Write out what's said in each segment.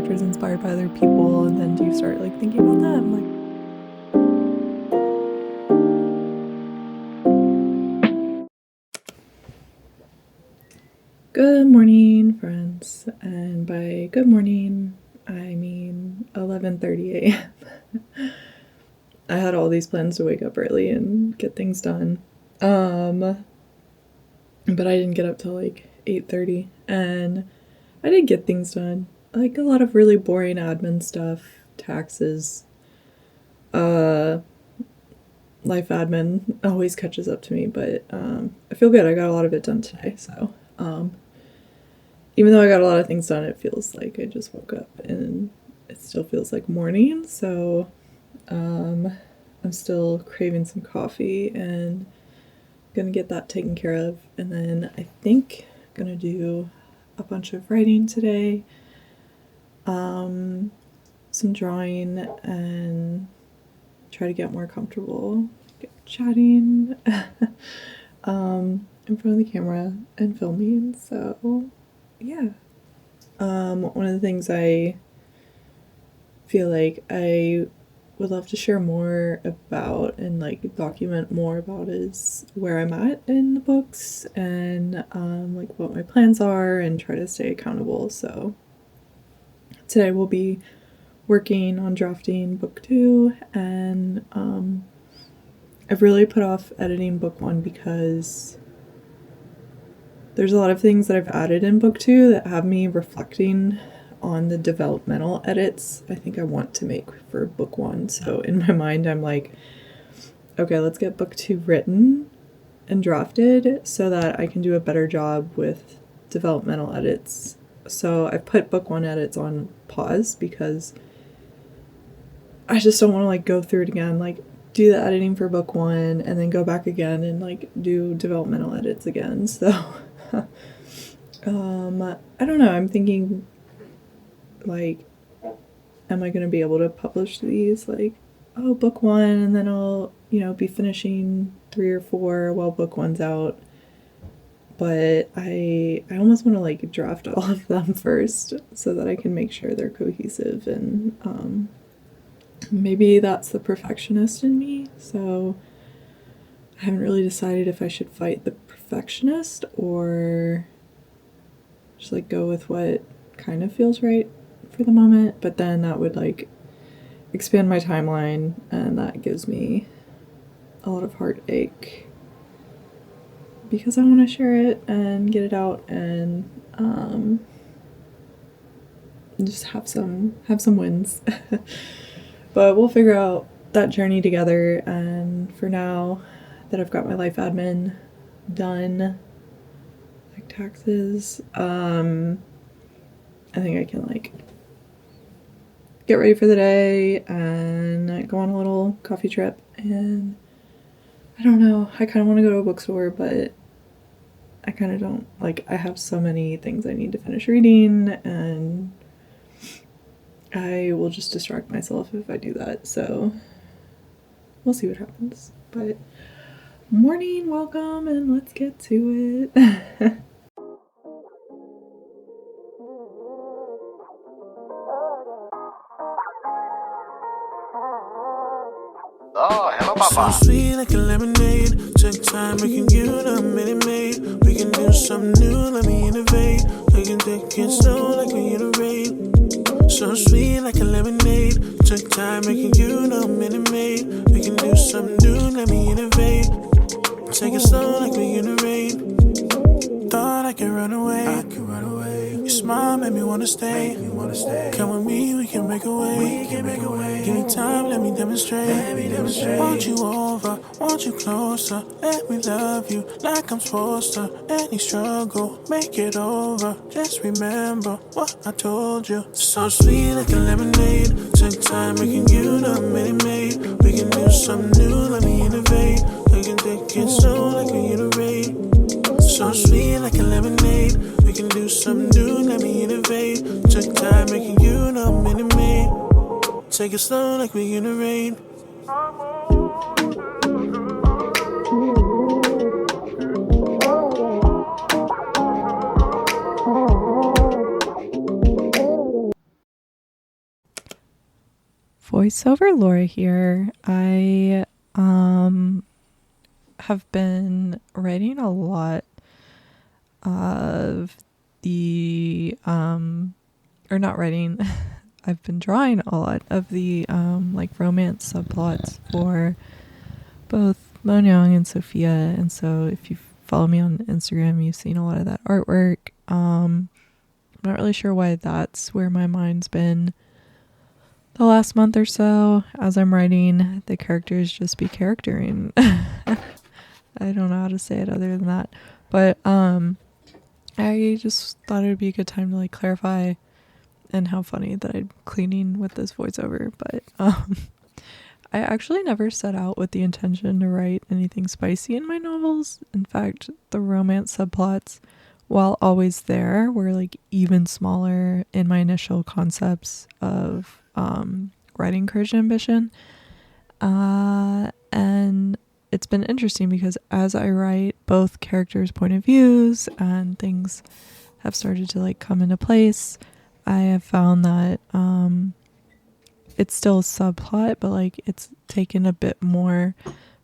characters inspired by other people, and then do you start like thinking about them? Like, good morning, friends, and by good morning, I mean 11:30 a.m. I had all these plans to wake up early and get things done, but I didn't get up till like 8:30, and I did get things done. Like a lot of really boring admin stuff, taxes, life admin always catches up to me, but I feel good. I got a lot of it done today, so even though I got a lot of things done, it feels like I just woke up and it still feels like morning, so I'm still craving some coffee and gonna get that taken care of, and then I think I'm gonna do a bunch of writing today, some drawing, and try to get more comfortable chatting in front of the camera and filming. So yeah, one of the things I feel like I would love to share more about and like document more about is where I'm at in the books, and like what my plans are, and try to stay accountable. So today we'll be working on drafting book 2, and I've really put off editing book 1 because there's a lot of things that I've added in book 2 that have me reflecting on the developmental edits I think I want to make for book 1. So in my mind, I'm like, okay, let's get book 2 written and drafted so that I can do a better job with developmental edits. So I've put book 1 edits on pause because I just don't want to like go through it again, like do the editing for book 1 and then go back again and like do developmental edits again. So I don't know, I'm thinking like, am I going to be able to publish these like, oh, book 1, and then I'll, be finishing 3 or 4 while book 1's out. But I almost want to like draft all of them first so that I can make sure they're cohesive, and maybe that's the perfectionist in me. So I haven't really decided if I should fight the perfectionist or just like go with what kind of feels right for the moment, but then that would like expand my timeline, and that gives me a lot of heartache because I want to share it and get it out, and just have some wins. But we'll figure out that journey together, and for now that I've got my life admin done, like taxes, I think I can like get ready for the day and go on a little coffee trip. And I don't know, I kind of want to go to a bookstore, but I kind of don't. Like, I have so many things I need to finish reading, and I will just distract myself if I do that. So we'll see what happens. But morning, welcome, and let's get to it. Oh, hello, Papa. So sweet like a lemonade. Take time making you the minute maid. We can do something new, let me innovate. We can take it slow like we iterate. So sweet like a lemonade. Took time making you the minute maid. We can do something new, let me innovate. Take it slow like we iterate. Thought I could run away. Your smile made me wanna stay. Come with me, we can make a way. Give me time, let me demonstrate. Want you over, want you closer. Let me love you like I'm supposed to. Any struggle, make it over. Just remember what I told you. So sweet like a lemonade. Took time making you the minute maid. We can do something new, let me innovate. We can take it slow like we iterate. So sweet like a lemonade. We can do something new, let me innovate. Took time making you the minute maid. Take it slow like we iterate. voiceover Laura here. I have been writing a lot of the or not writing. I've been drawing a lot of the like romance subplots for both Mon Young and Sophia, and so if you follow me on Instagram, you've seen a lot of that artwork. I'm not really sure why that's where my mind's been the last month or so. As I'm writing, the characters just be charactering. I don't know how to say it other than that, but I just thought it would be a good time to like clarify, and how funny that I'm cleaning with this voiceover. But I actually never set out with the intention to write anything spicy in my novels. In fact, the romance subplots, while always there, were like even smaller in my initial concepts of writing Courage and Ambition. And it's been interesting because as I write, both characters' point of views and things have started to like come into place. I have found that it's still a subplot, but like it's taken a bit more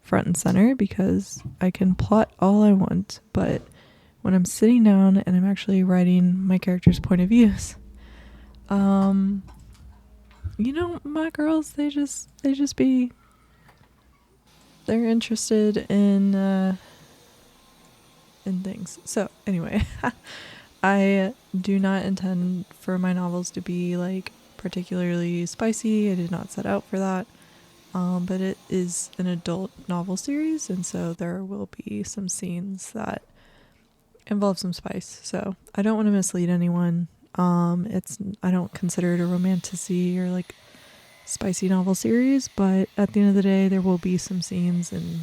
front and center because I can plot all I want, but when I'm sitting down and I'm actually writing my character's point of views, you know, my girls, they're interested in things. So anyway, I do not intend for my novels to be like particularly spicy. I did not set out for that. But it is an adult novel series, and so there will be some scenes that involve some spice. So I don't want to mislead anyone. I don't consider it a romantasy or like spicy novel series, but at the end of the day, there will be some scenes, and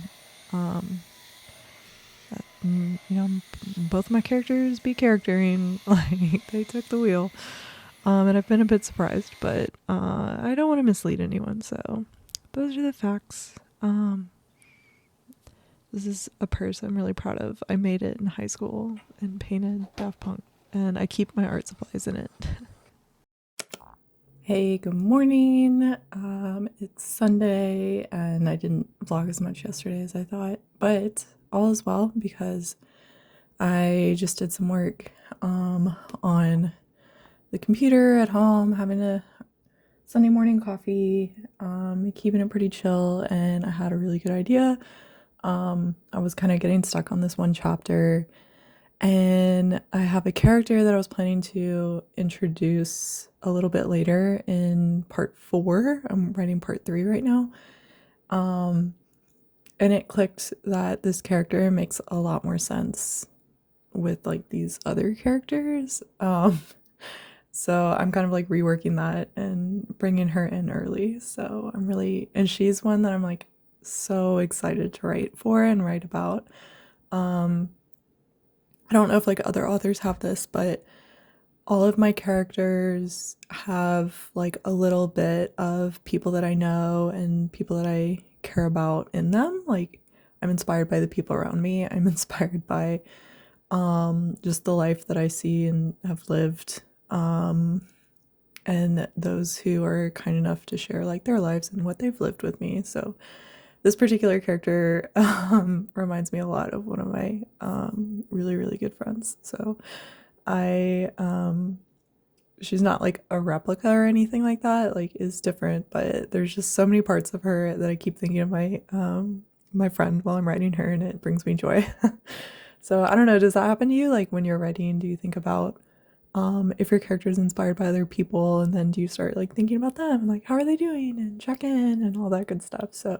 you know, both my characters be charactering, like they took the wheel. And I've been a bit surprised, but I don't want to mislead anyone, so those are the facts. This is a purse I'm really proud of. I made it in high school and painted Daft Punk, and I keep my art supplies in it. Hey, good morning. It's Sunday, and I didn't vlog as much yesterday as I thought, but all is well because I just did some work on the computer at home, having a Sunday morning coffee, keeping it pretty chill, and I had a really good idea. I was kind of getting stuck on this one chapter, and I have a character that I was planning to introduce a little bit later in part 4. I'm writing part 3 right now. And it clicked that this character makes a lot more sense with like these other characters. So I'm kind of like reworking that and bringing her in early. So and she's one that I'm like so excited to write for and write about. I don't know if like other authors have this, but all of my characters have like a little bit of people that I know and people that I care about in them. Like I'm inspired by the people around me. I'm inspired by just the life that I see and have lived, and those who are kind enough to share like their lives and what they've lived with me. So this particular character reminds me a lot of one of my really, really good friends. So she's not like a replica or anything like that, like is different, but there's just so many parts of her that I keep thinking of my friend while I'm writing her, and it brings me joy. So I don't know, does that happen to you? Like when you're writing, do you think about if your character is inspired by other people, and then do you start like thinking about them and like how are they doing and check in and all that good stuff? So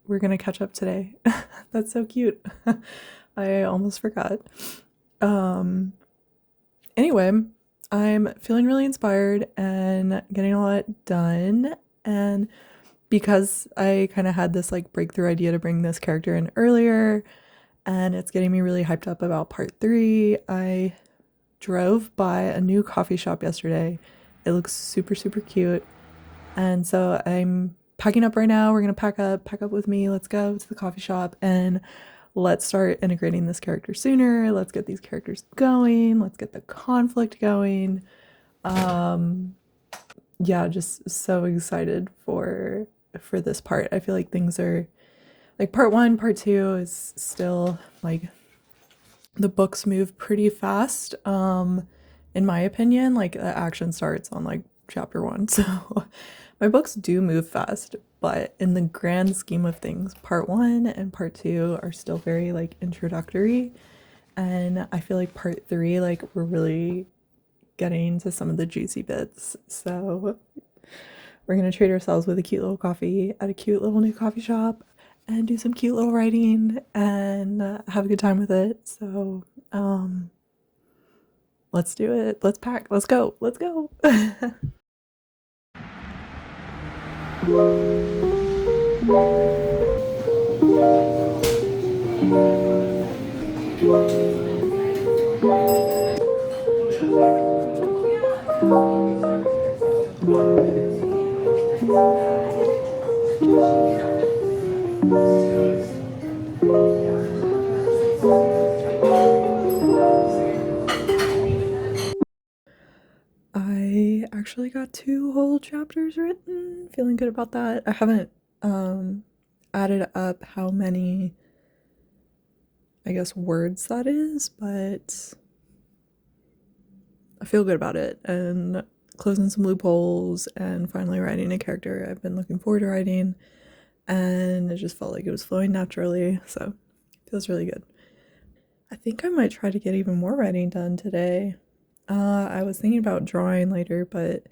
we're gonna catch up today. That's so cute. I almost forgot. Anyway, I'm feeling really inspired and getting a lot done, and because I kind of had this like breakthrough idea to bring this character in earlier, and it's getting me really hyped up about part 3. I drove by a new coffee shop yesterday. It looks super, super cute. And so I'm packing up right now. We're going to pack up with me. Let's go to the coffee shop and let's start integrating this character sooner. Let's get these characters going. Let's get the conflict going. yeah, just so excited for this part. I feel like things are like part 1, part 2 is still like the books move pretty fast. In my opinion, like the action starts on like chapter 1. So my books do move fast, but in the grand scheme of things, part 1 and part 2 are still very like introductory. And I feel like part 3, like we're really getting to some of the juicy bits. So we're gonna treat ourselves with a cute little coffee at a cute little new coffee shop and do some cute little writing and have a good time with it. So, let's do it. Let's pack. Let's go. Let's go. I actually got 2 whole chapters written. Feeling good about that. I haven't added up how many, I guess, words that is, but I feel good about it and closing some loopholes and finally writing a character I've been looking forward to writing, and it just felt like it was flowing naturally, so it feels really good. I think I might try to get even more writing done today. I was thinking about drawing later, but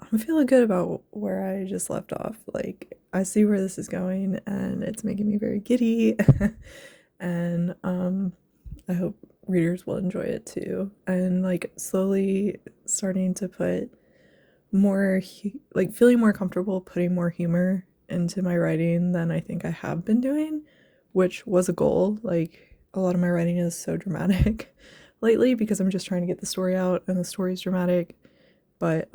I'm feeling good about where I just left off. Like, I see where this is going, and it's making me very giddy. And I hope readers will enjoy it too. And like slowly starting to put more, like feeling more comfortable putting more humor into my writing than I think I have been doing, which was a goal. Like, a lot of my writing is so dramatic lately because I'm just trying to get the story out and the story's dramatic. But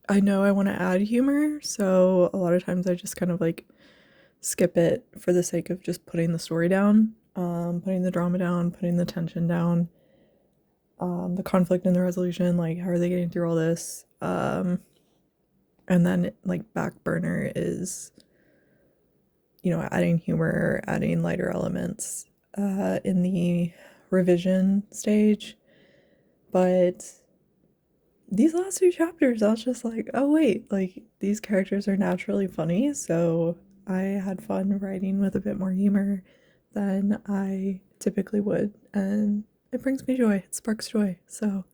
I know I want to add humor, so a lot of times I just kind of like skip it for the sake of just putting the story down, putting the drama down, putting the tension down, the conflict and the resolution, like how are they getting through all this? And then like back burner is, adding humor, adding lighter elements in the revision stage. But these last 2 chapters, I was just like, oh wait, like these characters are naturally funny, so I had fun writing with a bit more humor than I typically would, and it brings me joy. It sparks joy. So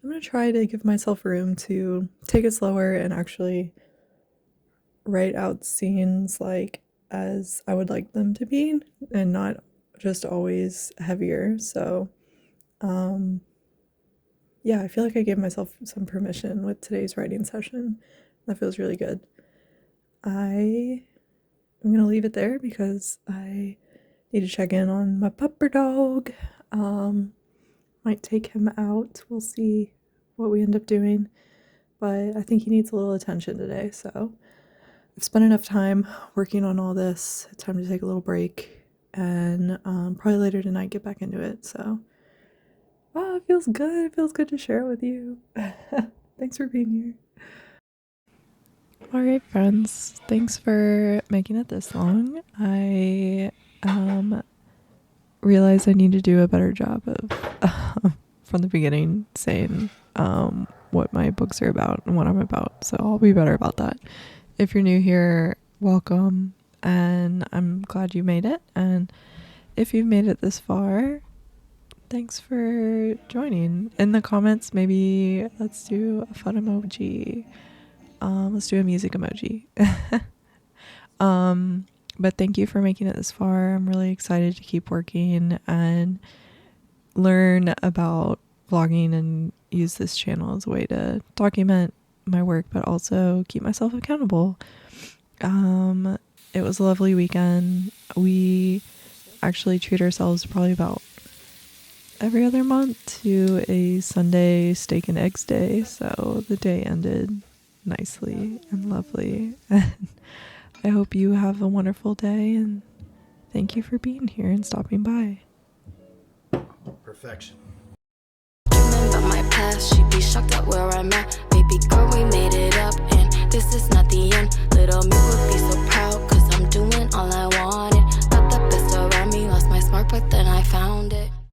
I'm gonna try to give myself room to take it slower and actually write out scenes like as I would like them to be and not just always heavier. So yeah, I feel like I gave myself some permission with today's writing session. That feels really good. I'm gonna leave it there because I need to check in on my pupper dog. Might take him out. We'll see what we end up doing. But I think he needs a little attention today, so I've spent enough time working on all this. It's time to take a little break and probably later tonight get back into it. So it feels good. It feels good to share it with you. Thanks for being here. All right, friends. Thanks for making it this long. I realize I need to do a better job of from the beginning saying what my books are about and what I'm about. So I'll be better about that. If you're new here, welcome, and I'm glad you made it. And if you've made it this far, thanks for joining. In the comments, maybe let's do a fun emoji. Let's do a music emoji. But thank you for making it this far. I'm really excited to keep working and learn about vlogging and use this channel as a way to document my work, but also keep myself accountable. It was a lovely weekend. We actually treat ourselves probably about every other month to a Sunday steak and eggs day. So the day ended nicely and lovely. And I hope you have a wonderful day, and thank you for being here and stopping by. Perfection. Remember my past, she shocked at where I'm at. Baby girl, we